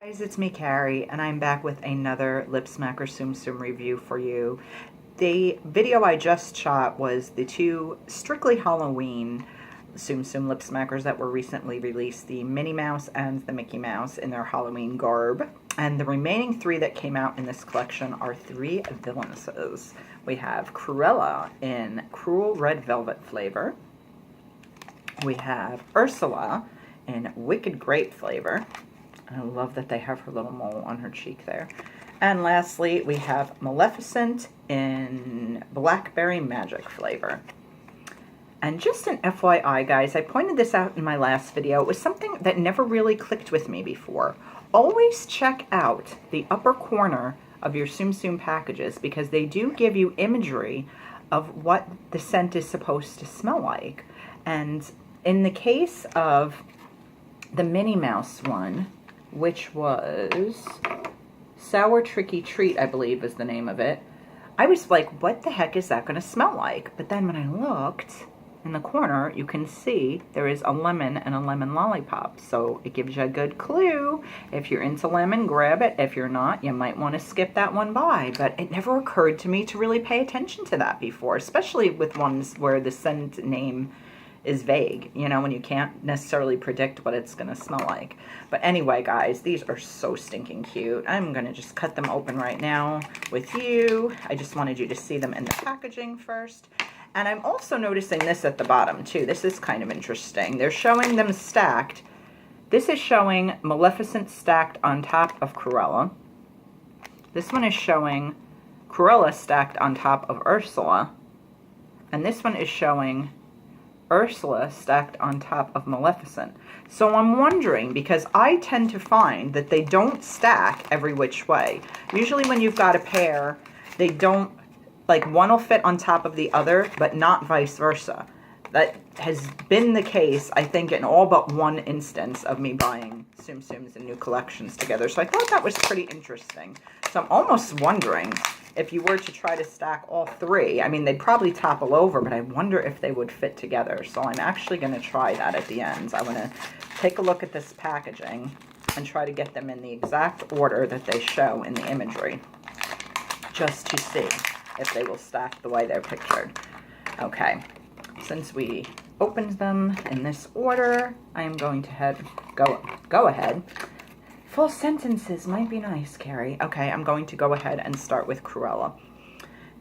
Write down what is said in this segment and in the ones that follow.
Guys, it's me, Carrie, and I'm back with another Lip Smacker Tsum Tsum review for you. The video I just shot was the two strictly Halloween Tsum Tsum Lip Smackers that were recently released, the Minnie Mouse and the Mickey Mouse in their Halloween garb. And the remaining three that came out in this collection are three Villainesses. We have Karela in Cruel Red Velvet flavor. We have Ursula in Wicked Grape flavor. I love that they have her little mole on her cheek there. And lastly, we have Maleficent in Blackberry Magic flavor. And just an FYI, guys, I pointed this out in my last video. It was something that never really clicked with me before. Always check out the upper corner of your Tsum Tsum packages because they do give you imagery of what the scent is supposed to smell like. And in the case of the Minnie Mouse one, which was Sour Tricky Treat, I believe is the name of it, I was like, what the heck is that going to smell like? But then when I looked in the corner, you can see there is a lemon and a lemon lollipop. So it gives you a good clue. If you're into lemon, grab it. If you're not, you might want to skip that one by. But it never occurred to me to really pay attention to that before, especially with ones where the scent name is vague, you know, when you can't necessarily predict what it's going to smell like. But anyway, guys, these are so stinking cute. I'm going to just cut them open right now with you. I just wanted you to see them in the packaging first. And I'm also noticing this at the bottom, too. This is kind of interesting. They're showing them stacked. This is showing Maleficent stacked on top of Karela. This one is showing Karela stacked on top of Ursula. And this one is showing Ursula stacked on top of Maleficent. So I'm wondering, because I tend to find that they don't stack every which way. Usually when you've got a pair, they don't, like one will fit on top of the other, but not vice versa. That has been the case, I think, in all but one instance of me buying Tsum Tsums and new collections together. So I thought that was pretty interesting. So I'm almost wondering if you were to try to stack all three. I mean, they'd probably topple over, but I wonder if they would fit together. So I'm actually going to try that at the end. I want to take a look at this packaging and try to get them in the exact order that they show in the imagery, just to see if they will stack the way they're pictured. Okay. Since we opened them in this order, I am going to go ahead. Full sentences might be nice, Carrie. Okay, I'm going to go ahead and start with Karela.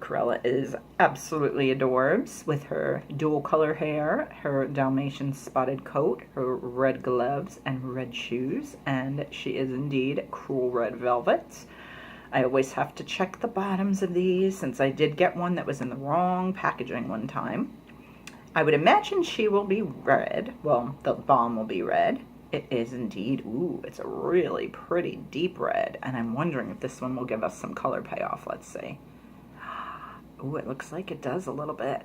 Karela is absolutely adorbs with her dual color hair, her Dalmatian spotted coat, her red gloves, and red shoes, and she is indeed Cruel Red Velvet. I always have to check the bottoms of these since I did get one that was in the wrong packaging one time. I would imagine she will be red. Well, the Balm will be red. It is indeed. Ooh, it's a really pretty deep red. And I'm wondering if this one will give us some color payoff. Let's see. Ooh, it looks like it does a little bit.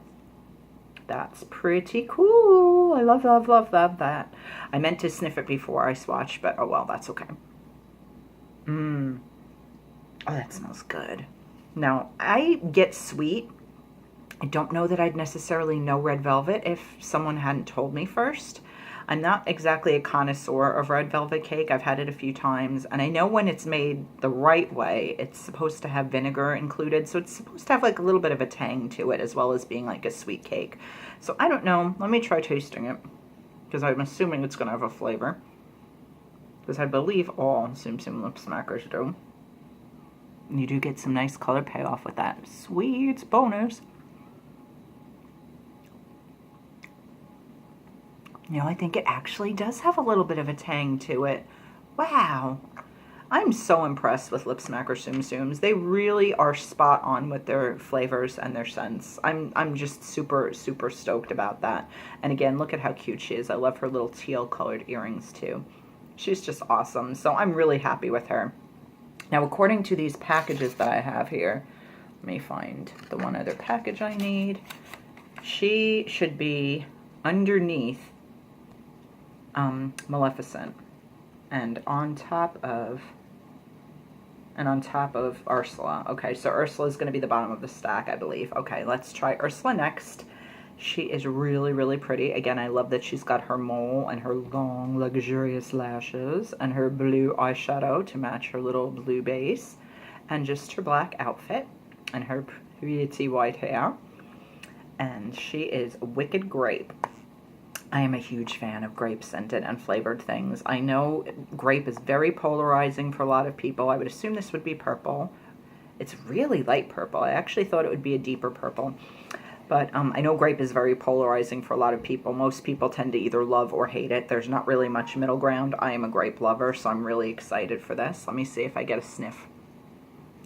That's pretty cool. I love, love, love, love that. I meant to sniff it before I swatched, but oh well, that's okay. Oh, that smells good. Now, I get sweet. I don't know that I'd necessarily know red velvet if someone hadn't told me first. I'm not exactly a connoisseur of red velvet cake. I've had it a few times, and I know when it's made the right way, it's supposed to have vinegar included, so it's supposed to have like a little bit of a tang to it as well as being like a sweet cake. So I don't know. Let me try tasting it, because I'm assuming it's going to have a flavor, because I believe all Tsum Tsum lip smackers do. And you do get some nice color payoff with that. Sweet bonus. You know, I think it actually does have a little bit of a tang to it. Wow. I'm so impressed with Lip Smacker Tsum Tsums. They really are spot on with their flavors and their scents. I'm just super, super stoked about that. And again, look at how cute she is. I love her little teal colored earrings too. She's just awesome. So I'm really happy with her. Now, according to these packages that I have here, let me find the one other package I need. She should be underneath Maleficent and on top of Ursula. Okay, so Ursula is going to be the bottom of the stack, I believe. Okay, let's try Ursula next. She is really, really pretty. Again, I love that she's got her mole and her long, luxurious lashes and her blue eyeshadow to match her little blue base and just her black outfit and her pretty white hair. And she is Wicked Grape. I am a huge fan of grape scented and flavored things. I know grape is very polarizing for a lot of people. I would assume this would be purple. It's really light purple. I actually thought it would be a deeper purple. But I know grape is very polarizing for a lot of people. Most people tend to either love or hate it. There's not really much middle ground. I am a grape lover, so I'm really excited for this. Let me see if I get a sniff.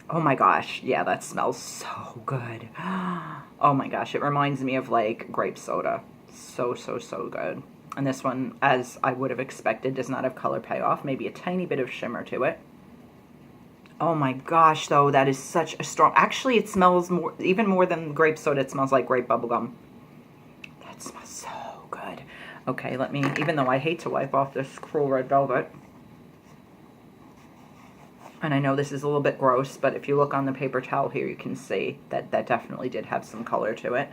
Oh my gosh. Yeah, that smells so good. Oh my gosh. It reminds me of like grape soda. So, so, so good. And this one, as I would have expected, does not have color payoff. Maybe a tiny bit of shimmer to it. Oh my gosh, though, that is such a strong... Actually, it smells more, even more than grape soda. It smells like grape bubblegum. That smells so good. Okay, let me, even though I hate to wipe off this Cruel Red Velvet, and I know this is a little bit gross, but if you look on the paper towel here, you can see that that definitely did have some color to it.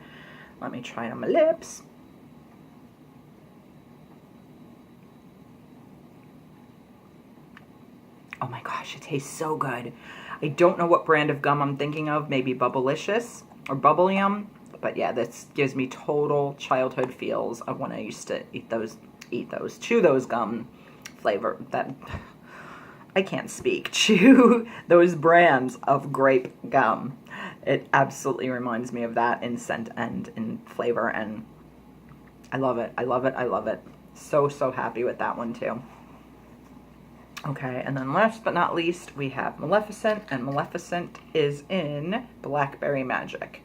Let me try it on my lips. Oh my gosh, it tastes so good. I don't know what brand of gum I'm thinking of. Maybe Bubblicious or Bubble Yum. But yeah, this gives me total childhood feels of when I used to chew those gum flavor. That, I can't speak. Chew those brands of grape gum. It absolutely reminds me of that in scent and in flavor. And I love it. I love it. I love it. So, so happy with that one too. Okay, and then last but not least, we have Maleficent, and Maleficent is in Blackberry Magic.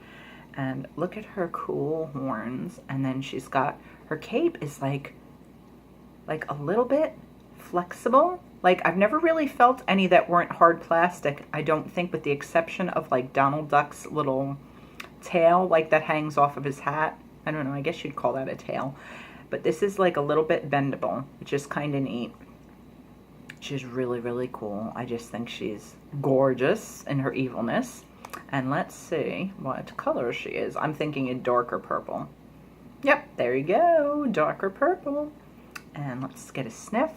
And look at her cool horns, and then she's got, her cape is like a little bit flexible. Like, I've never really felt any that weren't hard plastic, I don't think, with the exception of like Donald Duck's little tail, like that hangs off of his hat. I don't know, I guess you'd call that a tail. But this is like a little bit bendable, which is kind of neat. She's really, really cool. I just think she's gorgeous in her evilness. And let's see what color she is. I'm thinking a darker purple. Yep, there you go. Darker purple. And let's get a sniff.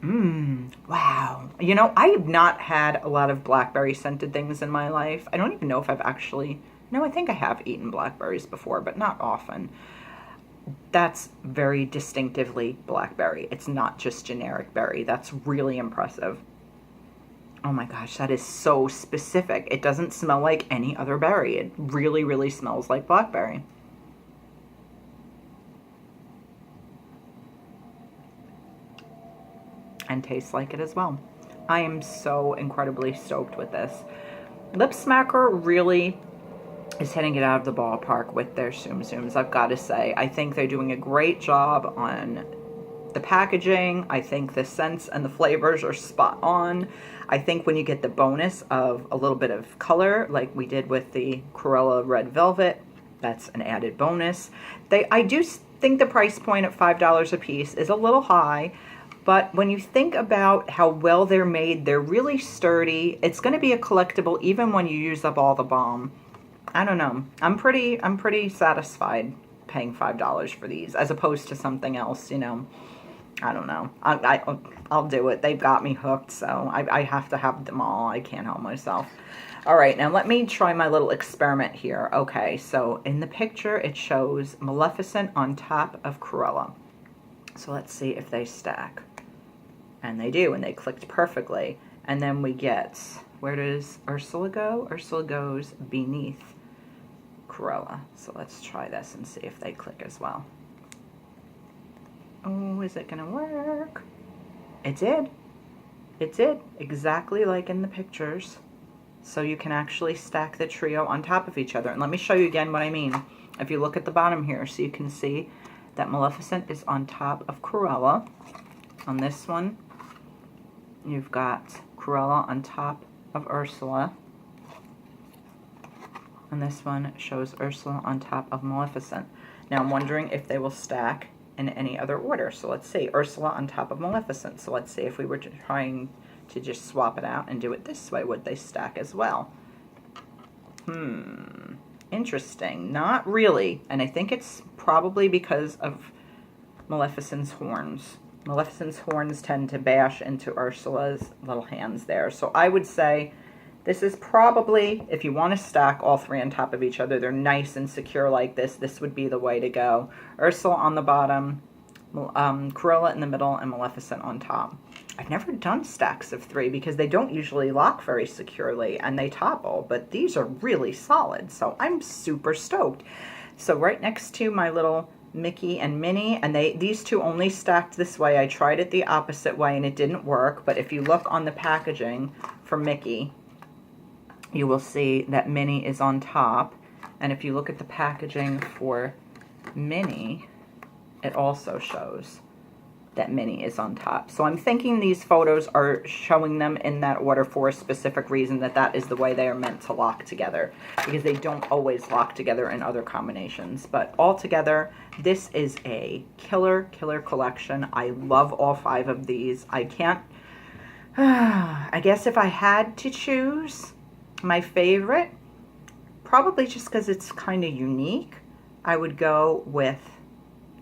Wow. You know, I have not had a lot of blackberry scented things in my life. I don't even know if I've actually... No, I think I have eaten blackberries before, but not often. That's very distinctively blackberry. It's not just generic berry. That's really impressive. Oh my gosh, that is so specific. It doesn't smell like any other berry. It really, really smells like blackberry. And tastes like it as well. I am so incredibly stoked with this. Lip Smacker really is hitting it out of the ballpark with their Tsum Tsums, I've got to say. I think they're doing a great job on the packaging. I think the scents and the flavors are spot on. I think when you get the bonus of a little bit of color, like we did with the Karela Red Velvet, that's an added bonus. I do think the price point at $5 a piece is a little high, but when you think about how well they're made, they're really sturdy. It's going to be a collectible even when you use up all the balm. I don't know. I'm pretty satisfied paying $5 for these as opposed to something else, you know. I don't know. I'll do it. They've got me hooked, so I have to have them all. I can't help myself. All right, now let me try my little experiment here. Okay, so in the picture, it shows Maleficent on top of Karela. So let's see if they stack. And they do, and they clicked perfectly. And then we get, where does Ursula go? Ursula goes beneath Karela. So let's try this and see if they click as well. Oh, is it gonna work? It did. It did, exactly like in the pictures. So you can actually stack the trio on top of each other. And let me show you again what I mean. If you look at the bottom here, so you can see that Maleficent is on top of Karela. On this one, you've got Karela on top of Ursula. And this one shows Ursula on top of Maleficent. Now I'm wondering if they will stack in any other order. So let's see, Ursula on top of Maleficent. So let's see if we were trying to just swap it out and do it this way, would they stack as well? Interesting. Not really. And I think it's probably because of Maleficent's horns. Maleficent's horns tend to bash into Ursula's little hands there. So I would say this is probably, if you want to stack all three on top of each other, they're nice and secure like this would be the way to go. Ursula on the bottom, Karela in the middle, and Maleficent on top. I've never done stacks of three because they don't usually lock very securely and they topple, but these are really solid, so I'm super stoked. So right next to my little Mickey and Minnie, and these two only stacked this way. I tried it the opposite way and it didn't work, but if you look on the packaging for Mickey, you will see that Minnie is on top, and if you look at the packaging for Minnie, it also shows that Minnie is on top. So I'm thinking these photos are showing them in that order for a specific reason, that is the way they are meant to lock together, because they don't always lock together in other combinations. But altogether, this is a killer collection. I love all 5 of these. I can't, I guess if I had to choose my favorite, probably just because it's kind of unique, I would go with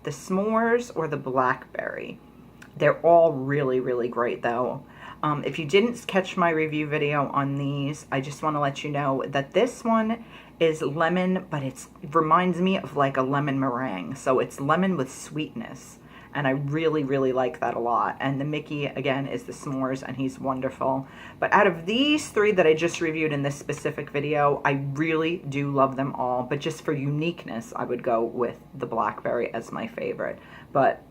the s'mores or the blackberry. They're all really great though. If you didn't catch my review video on these, I just want to let you know that this one is lemon, but it reminds me of like a lemon meringue. So it's lemon with sweetness, and I really like that a lot. And the Mickey, again, is the s'mores, and he's wonderful. But out of these 3 that I just reviewed in this specific video, I really do love them all. But just for uniqueness, I would go with the blackberry as my favorite. But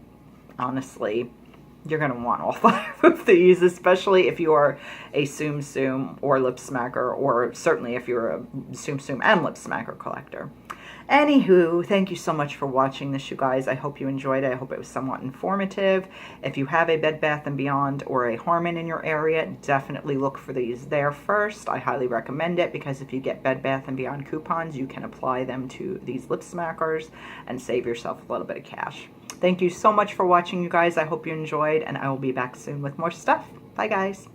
honestly, you're going to want all 5 of these, especially if you are a Tsum Tsum or lip smacker, or certainly if you're a Tsum Tsum and lip smacker collector. Anywho, thank you so much for watching this, you guys. I hope you enjoyed it. I hope it was somewhat informative. If you have a Bed Bath & Beyond or a Harmon in your area, definitely look for these there first. I highly recommend it, because if you get Bed Bath & Beyond coupons, you can apply them to these lip smackers and save yourself a little bit of cash. Thank you so much for watching, you guys. I hope you enjoyed, and I will be back soon with more stuff. Bye, guys.